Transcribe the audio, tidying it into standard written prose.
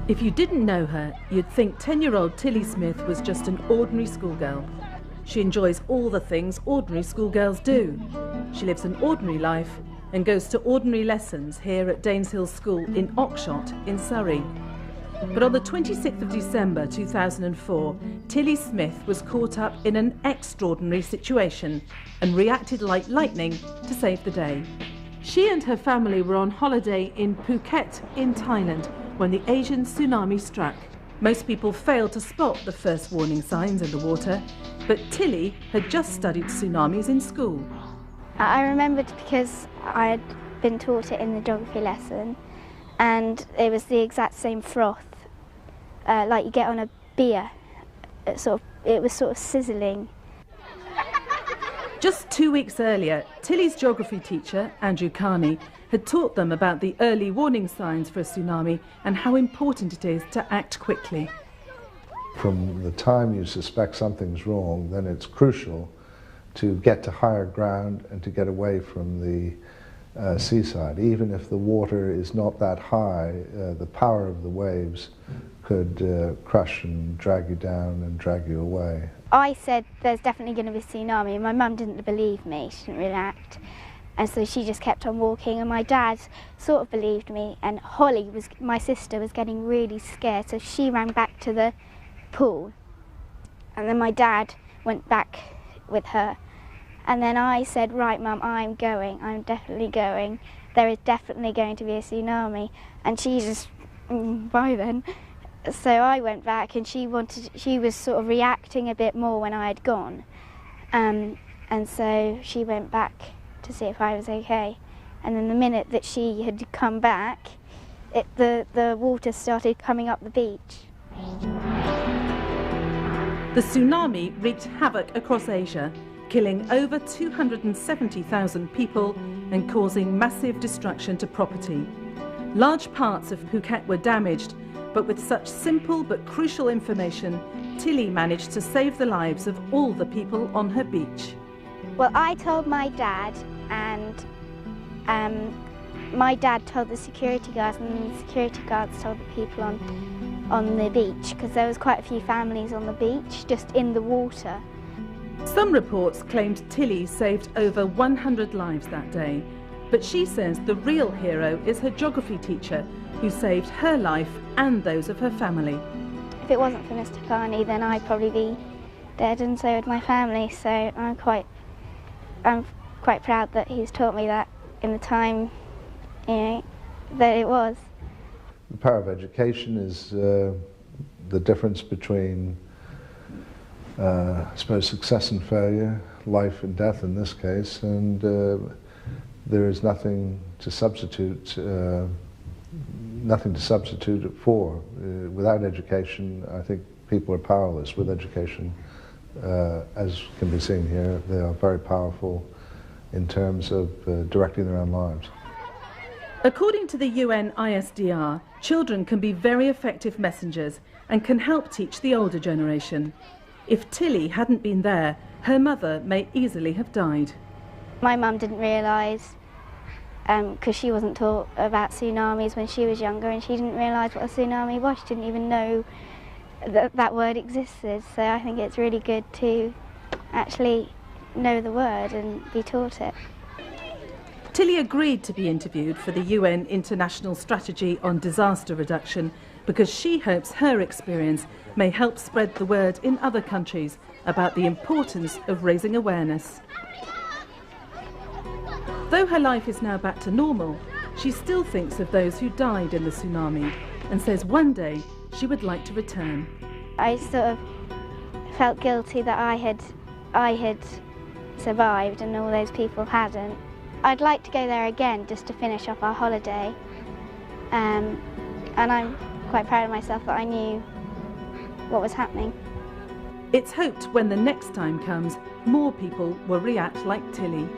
If you didn't know her, you'd think 10-year-old Tilly Smith was just an ordinary schoolgirl. She enjoys all the things ordinary schoolgirls do. She lives an ordinary life and goes to ordinary lessons here at Daneshill School in Oxshott in Surrey. But on the 26th of December 2004, Tilly Smith was caught up in an extraordinary situation and reacted like lightning to save the day. She and her family were on holiday in Phuket in Thailand when the Asian tsunami struck. Most people failed to spot the first warning signs in the water, but Tilly had just studied tsunamis in school. I remembered because I had been taught it in the geography lesson, and it was the exact same froth, like you get on a beer. It was sort of sizzling. Just 2 weeks earlier, Tilly's geography teacher, Andrew Carney, had taught them about the early warning signs for a tsunami and how important it is to act quickly. From the time you suspect something's wrong, then it's crucial to get to higher ground and to get away from the seaside. Even if the water is not that high, the power of the waves could crush and drag you down and drag you away. I said there's definitely going to be a tsunami, and my mum didn't believe me, she didn't react, and so she just kept on walking, and my dad sort of believed me, and Holly, my sister, was getting really scared, so she ran back to the pool, and then my dad went back with her, and then I said, right Mum, I'm definitely going, there is definitely going to be a tsunami, and she just, bye then. So I went back, and she was sort of reacting a bit more when I had gone, and so she went back to see if I was okay, and then the minute that she had come back, the water started coming up the beach. The tsunami wreaked havoc across Asia, killing over 270,000 people and causing massive destruction to property. Large parts of Phuket were damaged, but with such simple but crucial information, Tilly managed to save the lives of all the people on her beach. Well, I told my dad, and my dad told the security guards, and the security guards told the people on the beach, because there was quite a few families on the beach, just in the water. Some reports claimed Tilly saved over 100 lives that day, but she says the real hero is her geography teacher, who saved her life and those of her family. If it wasn't for Mr. Carney, then I'd probably be dead, and so would my family, so I'm quite proud that he's taught me that in the time, that it was. The power of education is the difference between, I suppose, success and failure, life and death in this case, and there is nothing to substitute it for. Without education, I think people are powerless. With education, as can be seen here, they are very powerful in terms of directing their own lives. According to the UN ISDR, children can be very effective messengers and can help teach the older generation. If Tilly hadn't been there, her mother may easily have died. My mum didn't realise, because she wasn't taught about tsunamis when she was younger, and she didn't realise what a tsunami was. She didn't even know that word existed, so I think it's really good to actually know the word and be taught it. Tilly agreed to be interviewed for the UN International Strategy on Disaster Reduction because she hopes her experience may help spread the word in other countries about the importance of raising awareness. Though her life is now back to normal, she still thinks of those who died in the tsunami and says one day she would like to return. I sort of felt guilty that I had survived and all those people hadn't. I'd like to go there again just to finish off our holiday, and I'm quite proud of myself that I knew what was happening. It's hoped when the next time comes, more people will react like Tilly.